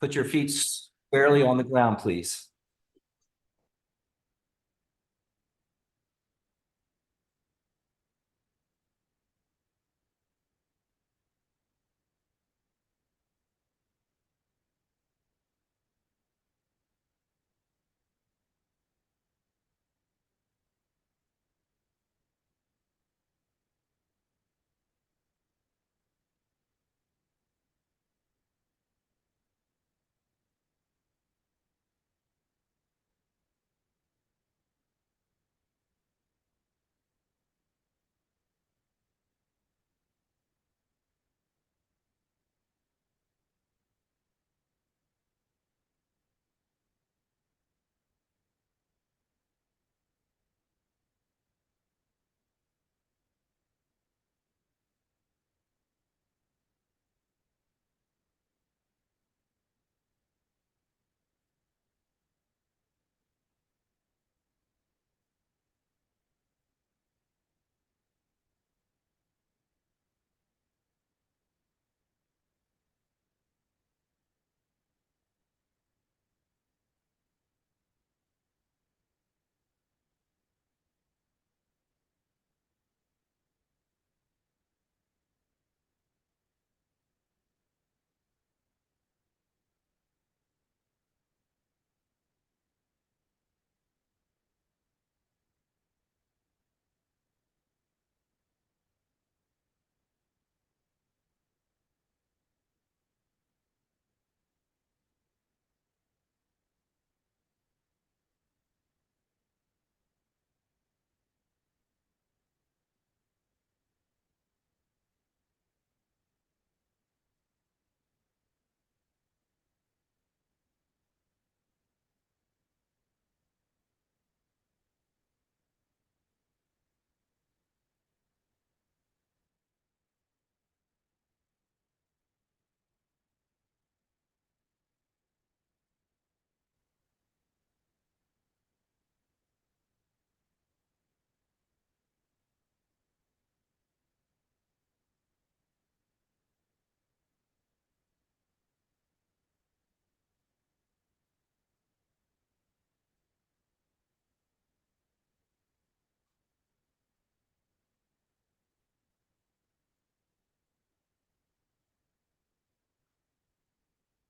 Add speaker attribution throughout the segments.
Speaker 1: Put your feet squarely on the ground, please.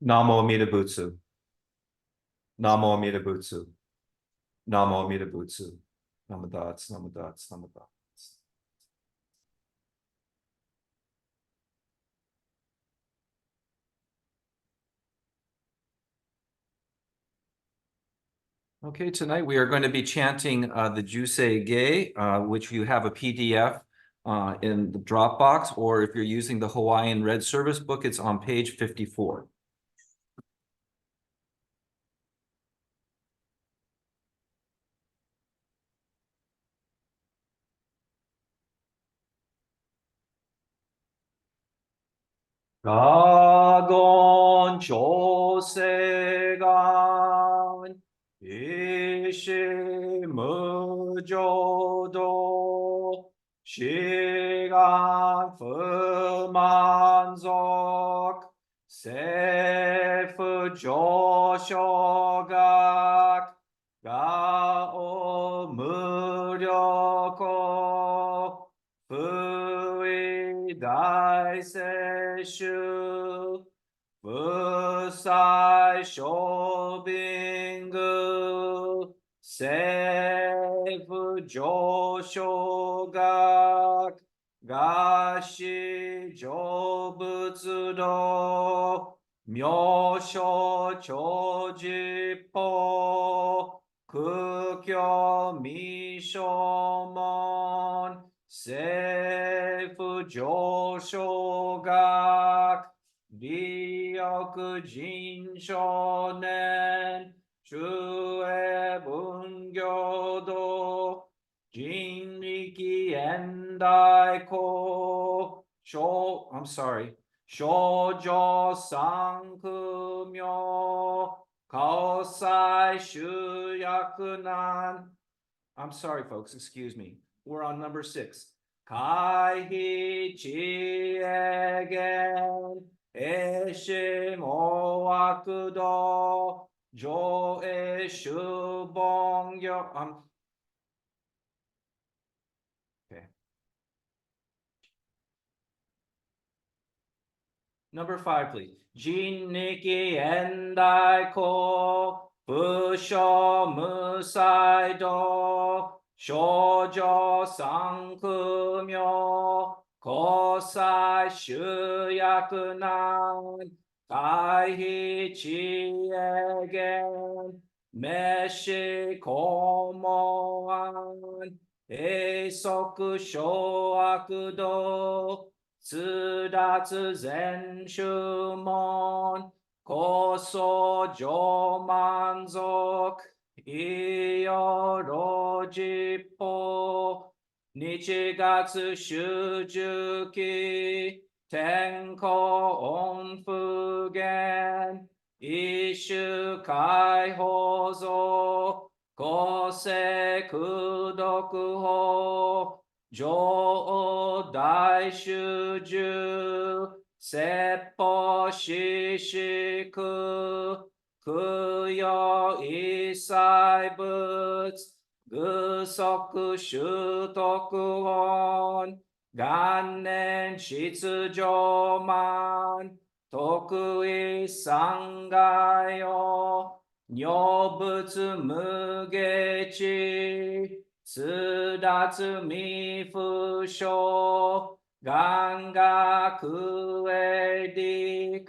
Speaker 1: Namo Amida Butsu. Namo Amida Butsu. Namo Amida Butsu. Namadats, namadats, namadats. Okay, tonight we are going to be chanting the Jusei Ge, which you have a PDF in the Dropbox, or if you're using the Hawaiian Red Service book, it's on page 54. Gagon Chosegan Ishimujodo Shigan Fumanzok Sefu Joshogak Gao Muryoko Fui Daiseshu Fusai Shobingu Seifu Joshogak Gashi Jobutsudo Myosho Chojipo Kukyo Mishomon Seifu Joshogak Ryoku Jinshonen Shue Bungyodo Jinriki Endai Ko Shoujo Sankumyo Kaosai Shuyakunan. I'm sorry, folks, excuse me. We're on number 6. Kaihi Chiegen 英子も悪道、上映主本業。Okay. Number 5, please. 人力現代校、不詳無才道、少女三苦名、交際集約難、回避知恵源、滅死公文案、永息小悪道、通達全宗門、高僧上満足、いよろじ法、日月集中期、天候音符源、一種解放像、公正功徳法、上王大衆住、説法四式、供養一切物、具足修徳本、元年出上満、得意三害を、女仏無下知、通達未不詳、願学営力、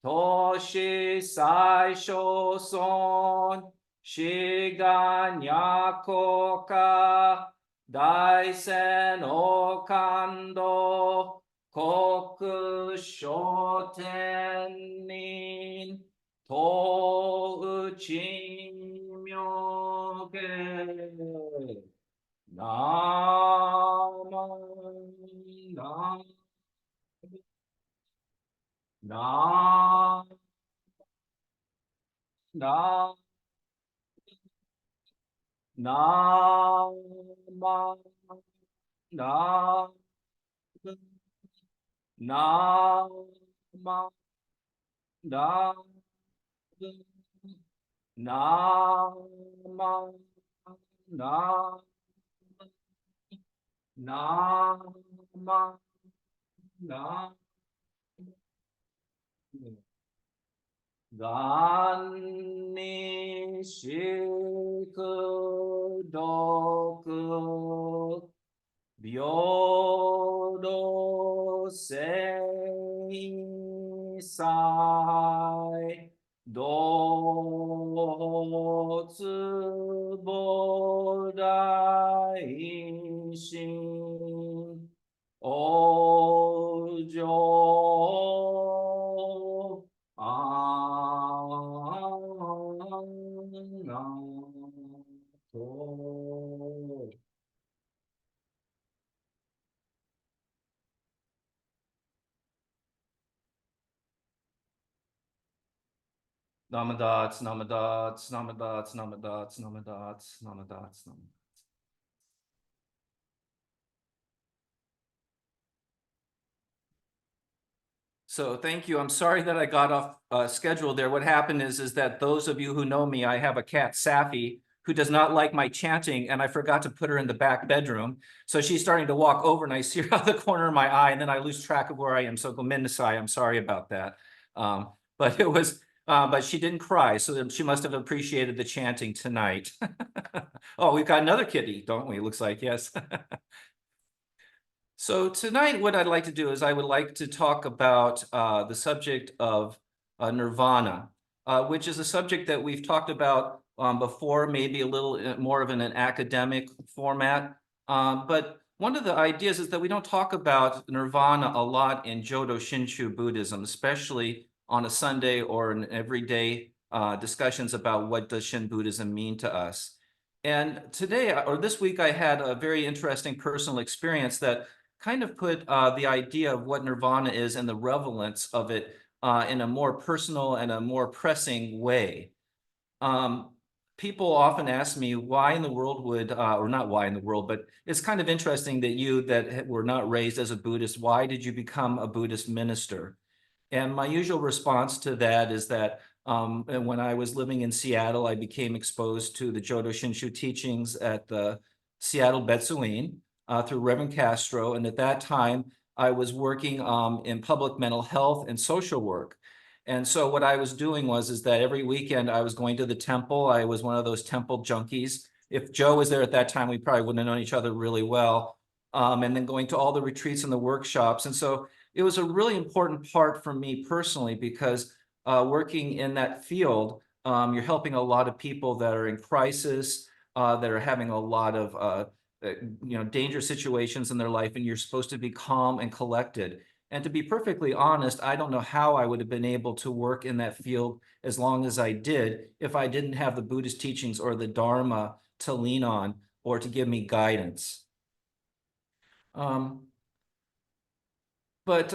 Speaker 1: 投資最小損、志願若果大仙を感動、国書天人、東内妙芸。なまなななまななまななまななまな願にしく読、平等性際、同つぼ大心、往生、なと。Namadats, namadats, namadats, namadats, namadats, namadats, namadats. So thank you. I'm sorry that I got off schedule there. What happened is that those of you who know me, I have a cat, Safi, who does not like my chanting, and I forgot to put her in the back bedroom. So she's starting to walk over, and I see her out the corner of my eye, and then I lose track of where I am. So Gominasai, I'm sorry about that. But it was, but she didn't cry, so she must have appreciated the chanting tonight. Oh, we've got another kitty, don't we? It looks like, yes. So tonight, what I'd like to do is I would like to talk about the subject of nirvana, which is a subject that we've talked about before, maybe a little more of an academic format. But one of the ideas is that we don't talk about nirvana a lot in Jodo Shinshu Buddhism, especially on a Sunday or in everyday discussions about what does Shin Buddhism mean to us. And today, or this week, I had a very interesting personal experience that kind of put the idea of what nirvana is and the relevance of it in a more personal and a more pressing way. Um, People often ask me why in the world would, or not why in the world, but it's kind of interesting that you that were not raised as a Buddhist, why did you become a Buddhist minister? And my usual response to that is that and when I was living in Seattle, I became exposed to the Jodo Shinshu teachings at the Seattle Betsuin through Reverend Castro. And at that time, I was working in public mental health and social work. And so what I was doing was is that every weekend I was going to the temple. I was one of those temple junkies. If Joe was there at that time, we probably wouldn't have known each other really well. And then going to all the retreats and the workshops. And so it was a really important part for me personally because working in that field, you're helping a lot of people that are in crisis, that are having a lot of dangerous situations in their life, and you're supposed to be calm and collected. And to be perfectly honest, I don't know how I would have been able to work in that field as long as I did if I didn't have the Buddhist teachings or the Dharma to lean on or to give me guidance. Um, but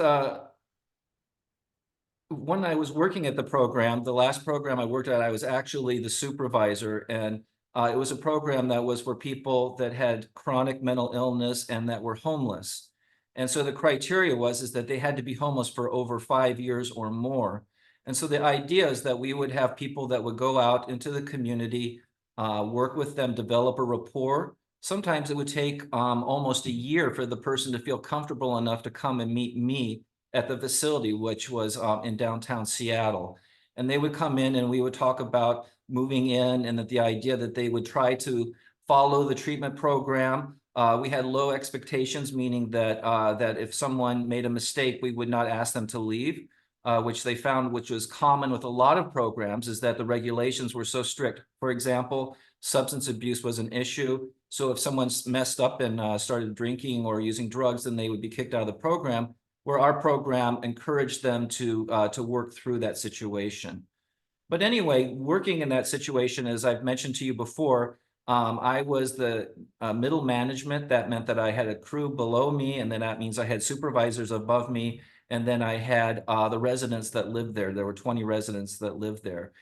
Speaker 1: when I was working at the program, the last program I worked at, I was actually the supervisor, and it was a program that was for people that had chronic mental illness and that were homeless. And so the criteria was is that they had to be homeless for over 5 years or more. And so the idea is that we would have people that would go out into the community, work with them, develop a rapport. Sometimes it would take almost a year for the person to feel comfortable enough to come and meet me at the facility, which was in downtown Seattle. And they would come in and we would talk about moving in and that the idea that they would try to follow the treatment program. We had low expectations, meaning that that if someone made a mistake, we would not ask them to leave, which they found, which was common with a lot of programs, is that the regulations were so strict. For example, substance abuse was an issue. So if someone's messed up and started drinking or using drugs, then they would be kicked out of the program, where our program encouraged them to work through that situation. But anyway, working in that situation, as I've mentioned to you before, I was the middle management. That meant that I had a crew below me, and then that means I had supervisors above me, and then I had the residents that lived there. There were 20 residents that lived there.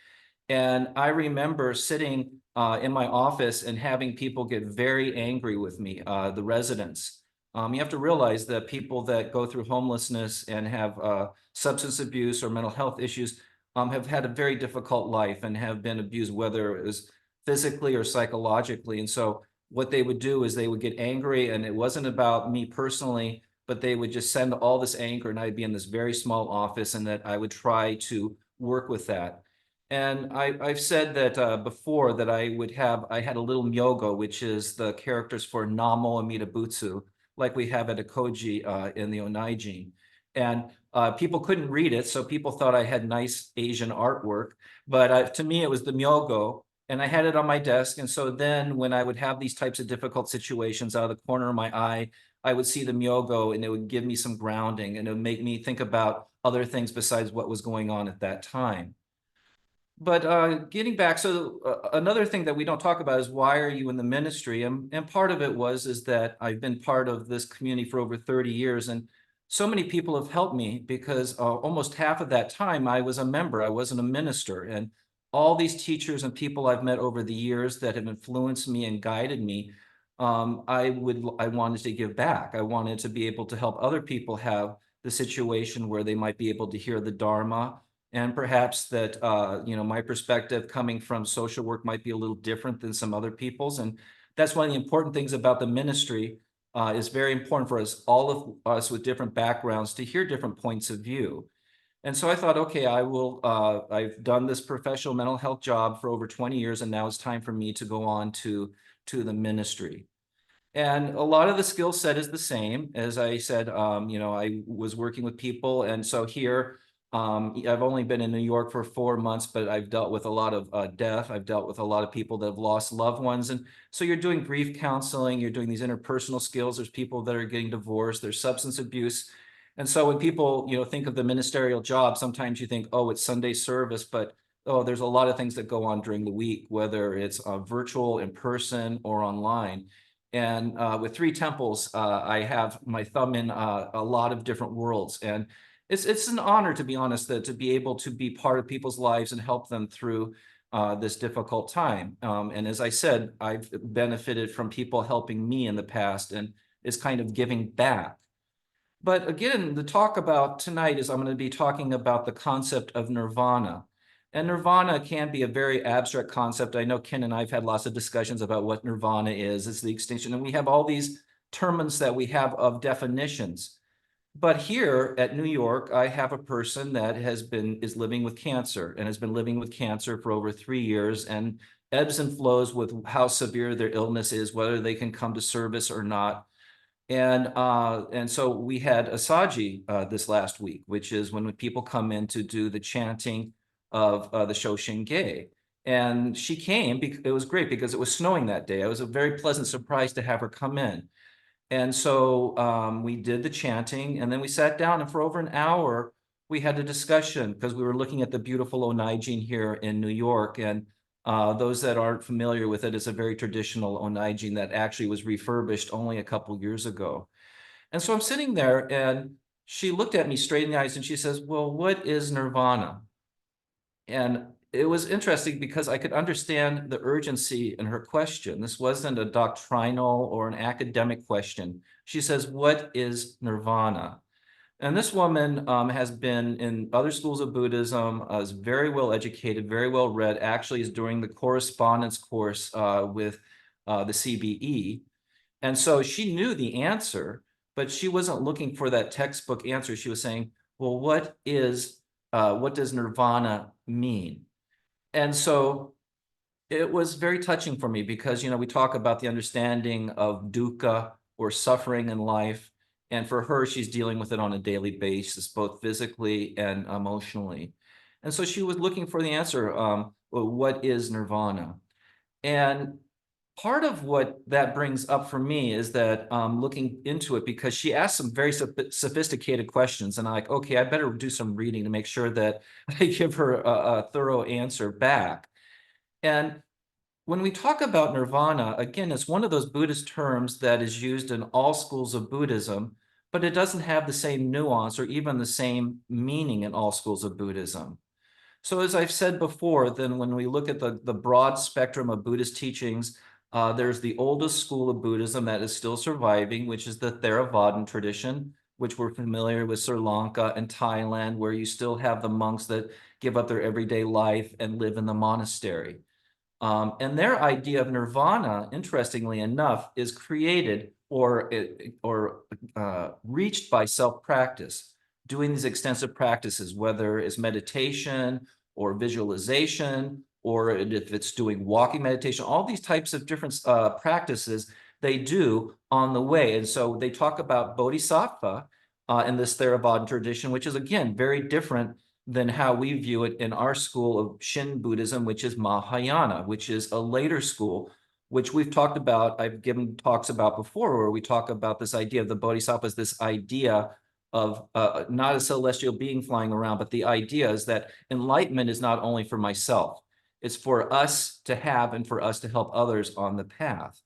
Speaker 1: And I remember sitting in my office and having people get very angry with me, the residents. You have to realize that people that go through homelessness and have substance abuse or mental health issues have had a very difficult life and have been abused, whether it was physically or psychologically. And so what they would do is they would get angry, and it wasn't about me personally, but they would just send all this anger, and I'd be in this very small office, and that I would try to work with that. And I've said that before that I had a little myogo, which is the characters for Namo Amida Butsu, like we have at Ekoji in the Onaijin. And people couldn't read it, so people thought I had nice Asian artwork. But to me, it was the myogo, and I had it on my desk. And so then when I would have these types of difficult situations, out of the corner of my eye, I would see the myogo, and it would give me some grounding, and it would make me think about other things besides what was going on at that time. But getting back, so another thing that we don't talk about is why are you in the ministry? And part of it is that I've been part of this community for over 30 years, and so many people have helped me because almost half of that time I was a member, I wasn't a minister. And all these teachers and people I've met over the years that have influenced me and guided me, I wanted to give back. I wanted to be able to help other people have the situation where they might be able to hear the Dharma, and perhaps that my perspective coming from social work might be a little different than some other people's. And that's one of the important things about the ministry. Is very important for us, all of us with different backgrounds, to hear different points of view. And so I thought, okay, I've done this professional mental health job for over 20 years, and now it's time for me to go on to the ministry. And a lot of the skill set is the same. As I said, I was working with people. And so here, I've only been in New York for 4 months, but I've dealt with a lot of death. I've dealt with a lot of people that have lost loved ones. And so you're doing grief counseling, you're doing these interpersonal skills. There's people that are getting divorced, there's substance abuse. And so when people, think of the ministerial job, sometimes you think, oh, it's Sunday service, but oh, there's a lot of things that go on during the week, whether it's virtual, in person, or online. And with three temples, I have my thumb in a lot of different worlds. And it's an honor, to be honest, to be able to be part of people's lives and help them through this difficult time. And as I said, I've benefited from people helping me in the past, and is kind of giving back. But again, the talk about tonight is I'm going to be talking about the concept of nirvana. And nirvana can be a very abstract concept. I know Ken and I have had lots of discussions about what nirvana is. It's the extinction. And we have all these terms that we have of definitions. But here at New York, I have a person that is living with cancer and has been living with cancer for over 3 years and ebbs and flows with how severe their illness is, whether they can come to service or not. And so we had Asaji this last week, which is when people come in to do the chanting of the Shoshin. And she came because it was great because it was snowing that day. It was a very pleasant surprise to have her come in. And so we did the chanting, and then we sat down, and for over an hour, we had a discussion because we were looking at the beautiful Onaijin here in New York. And those that aren't familiar with it, it's a very traditional Onaijin that actually was refurbished only a couple years ago. And so I'm sitting there, and she looked at me straight in the eyes, and she says, "Well, what is nirvana?" And it was interesting because I could understand the urgency in her question. This wasn't a doctrinal or an academic question. She says, "What is nirvana?" And this woman has been in other schools of Buddhism, is very well educated, very well read, actually is doing the correspondence course with the CBE. And so she knew the answer, but she wasn't looking for that textbook answer. She was saying, well, what does nirvana mean? And so it was very touching for me because, we talk about the understanding of dukkha or suffering in life. And for her, she's dealing with it on a daily basis, both physically and emotionally. And so she was looking for the answer, well, what is nirvana? And part of what that brings up for me is that looking into it, because she asked some very sophisticated questions, and I'm like, okay, I better do some reading to make sure that I give her a thorough answer back. And when we talk about nirvana, again, it's one of those Buddhist terms that is used in all schools of Buddhism, but it doesn't have the same nuance or even the same meaning in all schools of Buddhism. So as I've said before, then when we look at the broad spectrum of Buddhist teachings, there's the oldest school of Buddhism that is still surviving, which is the Theravadan tradition, which we're familiar with Sri Lanka and Thailand, where you still have the monks that give up their everyday life and live in the monastery. And their idea of nirvana, interestingly enough, is created or reached by self-practice, doing these extensive practices, whether it's meditation or visualization, or if it's doing walking meditation, all these types of different practices they do on the way. And so they talk about bodhisattva in this Theravada tradition, which is, again, very different than how we view it in our school of Shin Buddhism, which is Mahayana, which is a later school, which we've talked about, I've given talks about before, where we talk about this idea of the bodhisattva as this idea of not a celestial being flying around, but the idea is that enlightenment is not only for myself, it's for us to have and for us to help others on the path.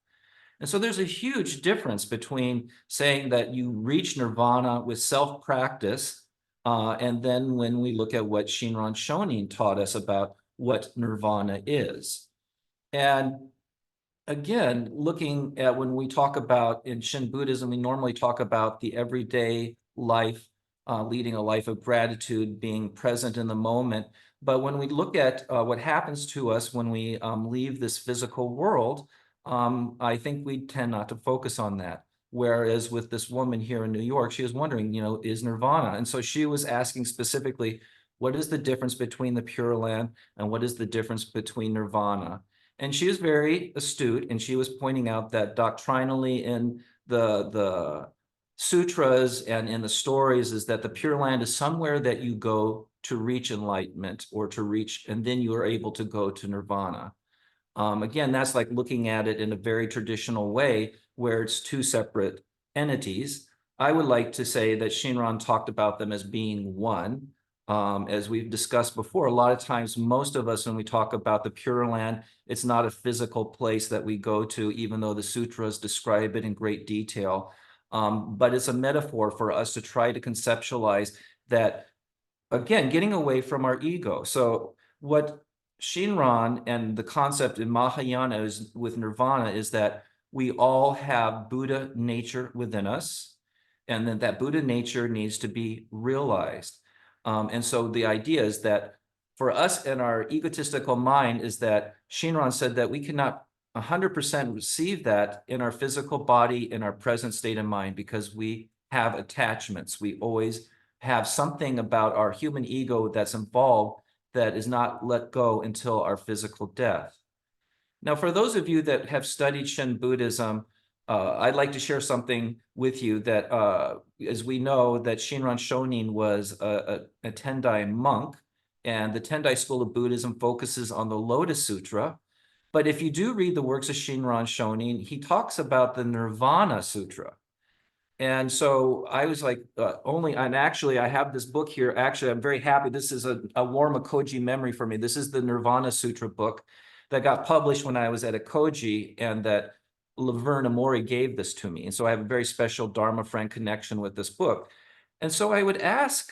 Speaker 1: And so there's a huge difference between saying that you reach nirvana with self-practice, and then when we look at what Shinran Shonin taught us about what nirvana is. And again, looking at when we talk about in Shin Buddhism, we normally talk about the everyday life, leading a life of gratitude, being present in the moment. But when we look at what happens to us when we leave this physical world, I think we tend not to focus on that. Whereas with this woman here in New York, she was wondering, is nirvana? And so she was asking specifically, what is the difference between the Pure Land and what is the difference between nirvana? And she was very astute, and she was pointing out that doctrinally in the sutras and in the stories is that the Pure Land is somewhere that you go to reach enlightenment or to reach, and then you are able to go to nirvana. Again, that's like looking at it in a very traditional way where it's two separate entities. I would like to say that Shinran talked about them as being one. As we've discussed before, a lot of times, most of us, when we talk about the Pure Land, it's not a physical place that we go to, even though the sutras describe it in great detail. But it's a metaphor for us to try to conceptualize that, again, getting away from our ego. So what Shinran and the concept in Mahayana is with nirvana is that we all have Buddha nature within us. and then that Buddha nature needs to be realized. And so the idea is that for us in our egotistical mind is that Shinran said that we cannot 100% receive that in our physical body, in our present state of mind, because we have attachments. We always have something about our human ego that's involved that is not let go until our physical death. Now, for those of you that have studied Shin Buddhism, I'd like to share something with you that, as we know, that Shinran Shonin was a Tendai monk, and the Tendai school of Buddhism focuses on the Lotus Sutra. But if you do read the works of Shinran Shonin, he talks about the Nirvana Sutra. And so I was like, and actually I have this book here. Actually, I'm very happy. This is a warm Ekoji memory for me. This is the Nirvana Sutra book that got published when I was at Ekoji, and that Laverne Amori gave this to me. And so I have a very special Dharma friend connection with this book. And so I would ask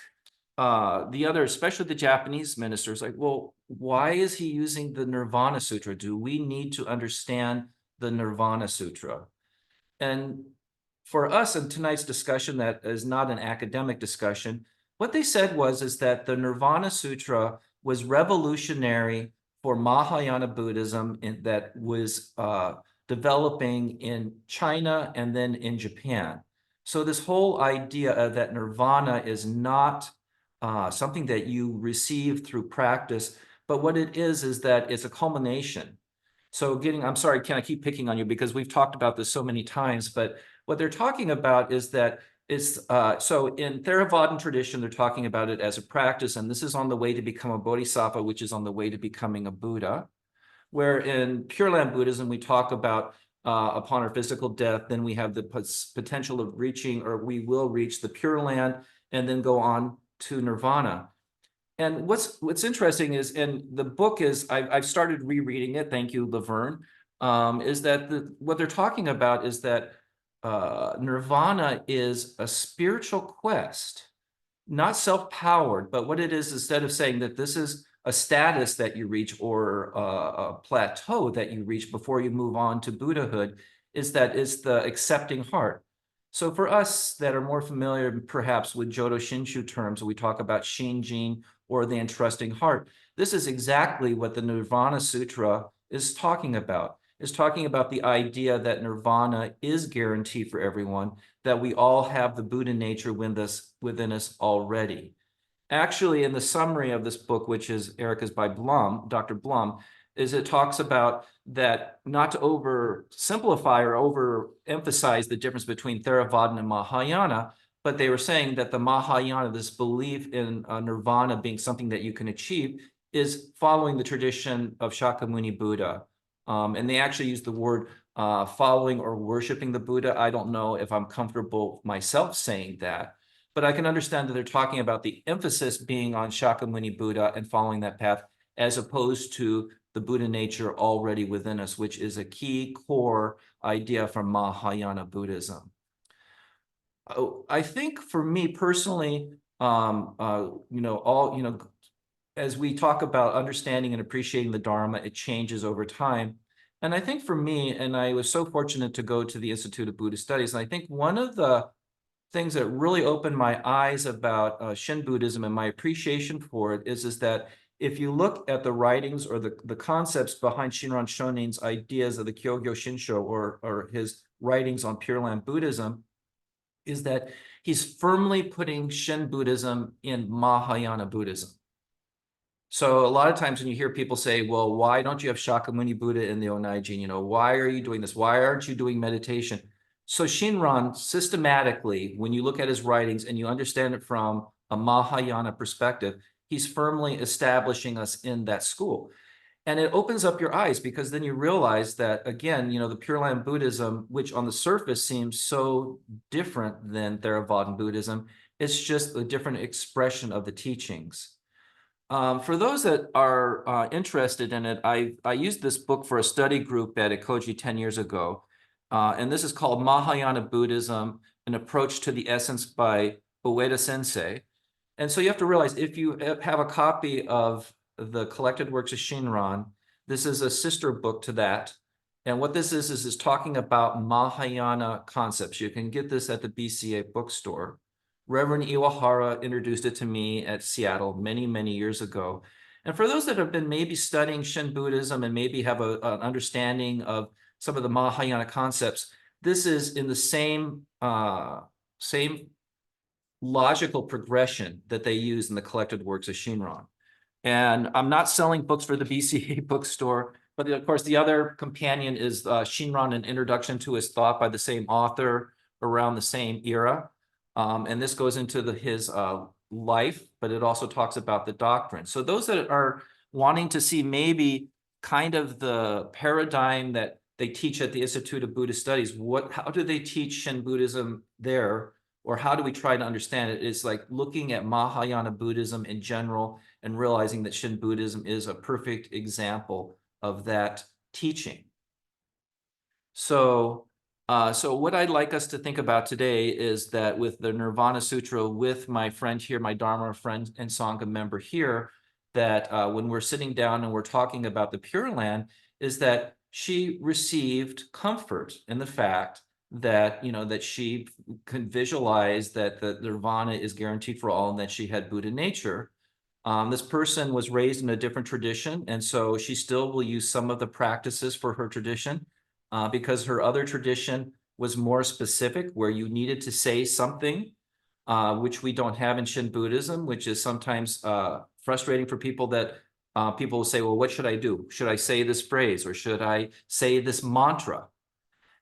Speaker 1: the other, especially the Japanese ministers, like, well, why is he using the Nirvana Sutra? Do we need to understand the Nirvana Sutra? And for us in tonight's discussion, that is not an academic discussion, what they said is that the Nirvana Sutra was revolutionary for Mahayana Buddhism that was developing in China and then in Japan. So this whole idea that nirvana is not something that you receive through practice, but what it is that it's a culmination. So I'm sorry, Ken, I keep picking on you because we've talked about this so many times, but what they're talking about is that so in Theravadan tradition, they're talking about it as a practice, and this is on the way to become a bodhisattva, which is on the way to becoming a Buddha. Where in Pure Land Buddhism, we talk about upon our physical death, then we have the potential of reaching, or we will reach the Pure Land and then go on to Nirvana. And what's interesting is, and the book is, I've started rereading it, thank you, Laverne, is that what they're talking about is that Nirvana is a spiritual quest, not self-powered, but what it is, instead of saying that this is a status that you reach or a plateau that you reach before you move on to Buddhahood, is that it's the accepting heart. So for us that are more familiar perhaps with Jodo Shinshu terms, we talk about Shinjin or the entrusting heart. This is exactly what the Nirvana Sutra is talking about. It's talking about the idea that nirvana is guaranteed for everyone, that we all have the Buddha nature within us already. Actually, in the summary of this book, which is Erica's by Blum, Dr. Blum, is it talks about that not to oversimplify or overemphasize the difference between Theravada and Mahayana, but they were saying that the Mahayana, this belief in nirvana being something that you can achieve, is following the tradition of Shakyamuni Buddha. And they actually use the word following or worshiping the Buddha. I don't know if I'm comfortable myself saying that, but I can understand that they're talking about the emphasis being on Shakyamuni Buddha and following that path, as opposed to the Buddha nature already within us, which is a key core idea from Mahayana Buddhism. I think for me personally, as we talk about understanding and appreciating the Dharma, it changes over time. And I think for me, and I was so fortunate to go to the Institute of Buddhist Studies, and I think one of the things that really opened my eyes about Shin Buddhism and my appreciation for it is that if you look at the writings or the concepts behind Shinran Shonin's ideas of the Kyogyo Shinsho or his writings on Pure Land Buddhism, is that he's firmly putting Shin Buddhism in Mahayana Buddhism. So a lot of times when you hear people say, well, why don't you have Shakyamuni Buddha in the Onaijin? Why are you doing this? Why aren't you doing meditation? So Shinran systematically, when you look at his writings and you understand it from a Mahayana perspective, he's firmly establishing us in that school. And it opens up your eyes, because then you realize that, again, the Pure Land Buddhism, which on the surface seems so different than Theravadan Buddhism, it's just a different expression of the teachings. For those that are interested in it, I used this book for a study group at Ekoji 10 years ago. And this is called Mahayana Buddhism, An Approach to the Essence by Ueda Sensei. And so you have to realize, if you have a copy of the collected works of Shinran, this is a sister book to that. And what this is talking about Mahayana concepts. You can get this at the BCA bookstore. Reverend Iwahara introduced it to me at Seattle many, many years ago. And for those that have been maybe studying Shin Buddhism and maybe have an understanding of some of the Mahayana concepts, this is in the same logical progression that they use in the collected works of Shinran. And I'm not selling books for the BCA bookstore, but of course, the other companion is Shinran, An Introduction to His Thought by the same author around the same era. And this goes into his life, but it also talks about the doctrine. So those that are wanting to see maybe kind of the paradigm that they teach at the Institute of Buddhist Studies, how do they teach Shin Buddhism there? Or how do we try to understand it? It's like looking at Mahayana Buddhism in general and realizing that Shin Buddhism is a perfect example of that teaching. So what I'd like us to think about today is that with the Nirvana Sutra, with my friend here, my Dharma friend and Sangha member here, that when we're sitting down and we're talking about the Pure Land, is that she received comfort in the fact that, that she can visualize that the Nirvana is guaranteed for all and that she had Buddha nature. This person was raised in a different tradition, and so she still will use some of the practices for her tradition because her other tradition was more specific, where you needed to say something, which we don't have in Shin Buddhism, which is sometimes frustrating for people that people will say, well, what should I do? Should I say this phrase or should I say this mantra?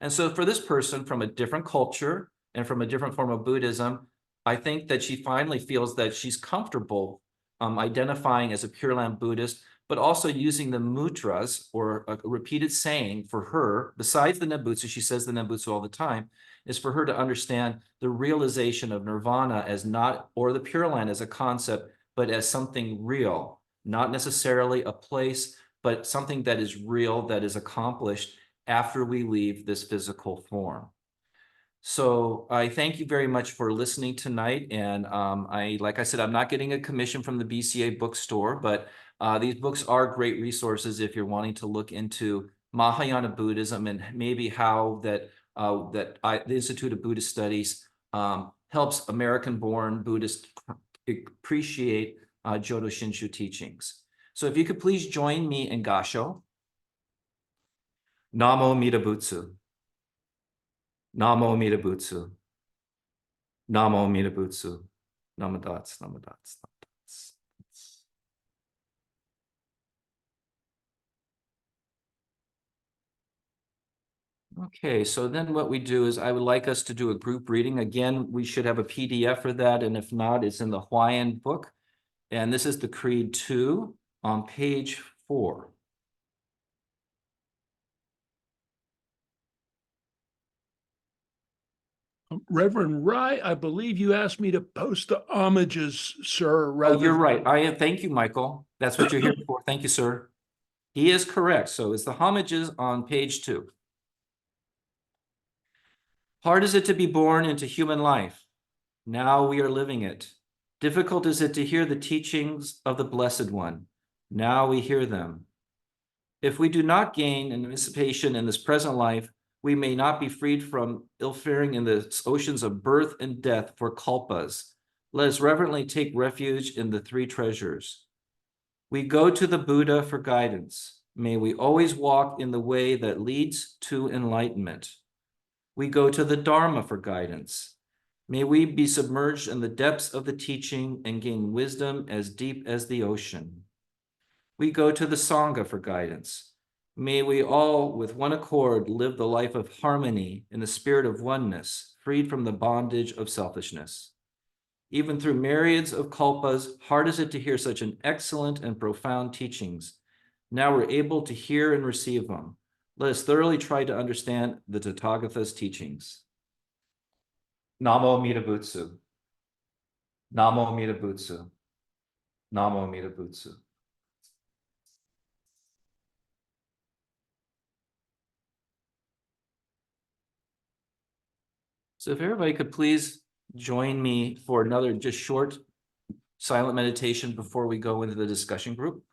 Speaker 1: And so for this person from a different culture and from a different form of Buddhism, I think that she finally feels that she's comfortable identifying as a Pure Land Buddhist, but also using the mudras or a repeated saying for her, besides the Nembutsu, she says the Nembutsu all the time, is for her to understand the realization of nirvana as not, or the Pure Land as a concept, but as something real, not necessarily a place, but something that is real, that is accomplished after we leave this physical form. So I thank you very much for listening tonight. And like I said, I'm not getting a commission from the BCA bookstore, but these books are great resources if you're wanting to look into Mahayana Buddhism and maybe how the Institute of Buddhist Studies helps American-born Buddhists appreciate Jodo Shinshu teachings. So if you could please join me in Gasho. Namo Amida Butsu. Namo Amida Butsu. Namo Amida Butsu. Namadats, namadats, namadats. Okay, so then what we do is I would like us to do a group reading. Again, we should have a PDF for that, and if not, it's in the Hawaiian book. And this is the Creed 2 on page 4.
Speaker 2: Reverend Rye, I believe you asked me to post the homages, sir.
Speaker 1: Oh, you're right. Thank you, Michael. That's what you're here for. Thank you, sir. He is correct. So it's the homages on page 2. Hard is it to be born into human life. Now we are living it. Difficult is it to hear the teachings of the Blessed One. Now we hear them. If we do not gain emancipation in this present life, we may not be freed from ill-faring in the oceans of birth and death for kalpas. Let us reverently take refuge in the 3 treasures. We go to the Buddha for guidance. May we always walk in the way that leads to enlightenment. We go to the Dharma for guidance. May we be submerged in the depths of the teaching and gain wisdom as deep as the ocean. We go to the Sangha for guidance. May we all, with one accord, live the life of harmony in the spirit of oneness, freed from the bondage of selfishness. Even through myriads of kalpas, hard is it to hear such an excellent and profound teachings. Now we're able to hear and receive them. Let us thoroughly try to understand the Tathagata's teachings. Namo Amida Butsu. Namo Amida Butsu. Namo Amida Butsu. So if everybody could please join me for another just short silent meditation before we go into the discussion group.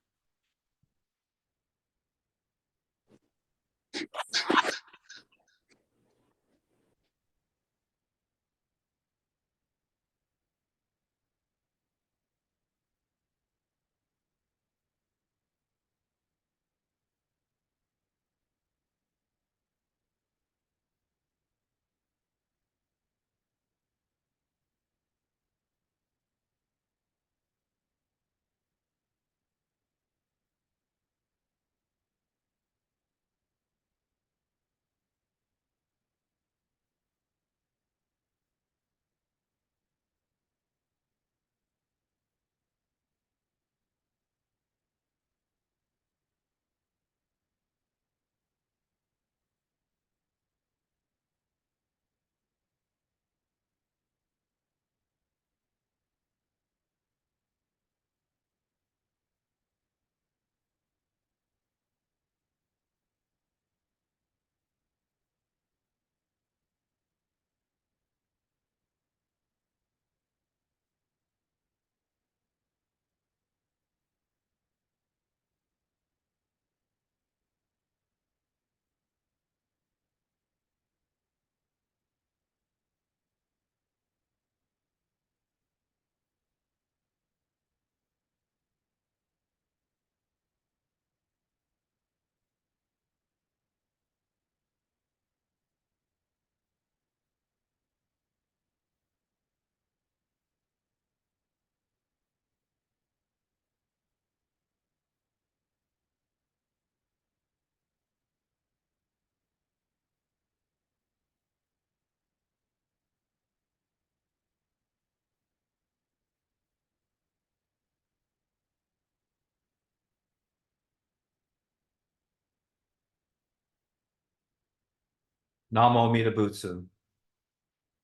Speaker 1: Namo Amida Butsu.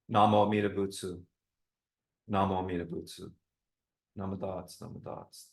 Speaker 1: Namo Amida Butsu. Namo Amida Butsu. Namadots, namadots.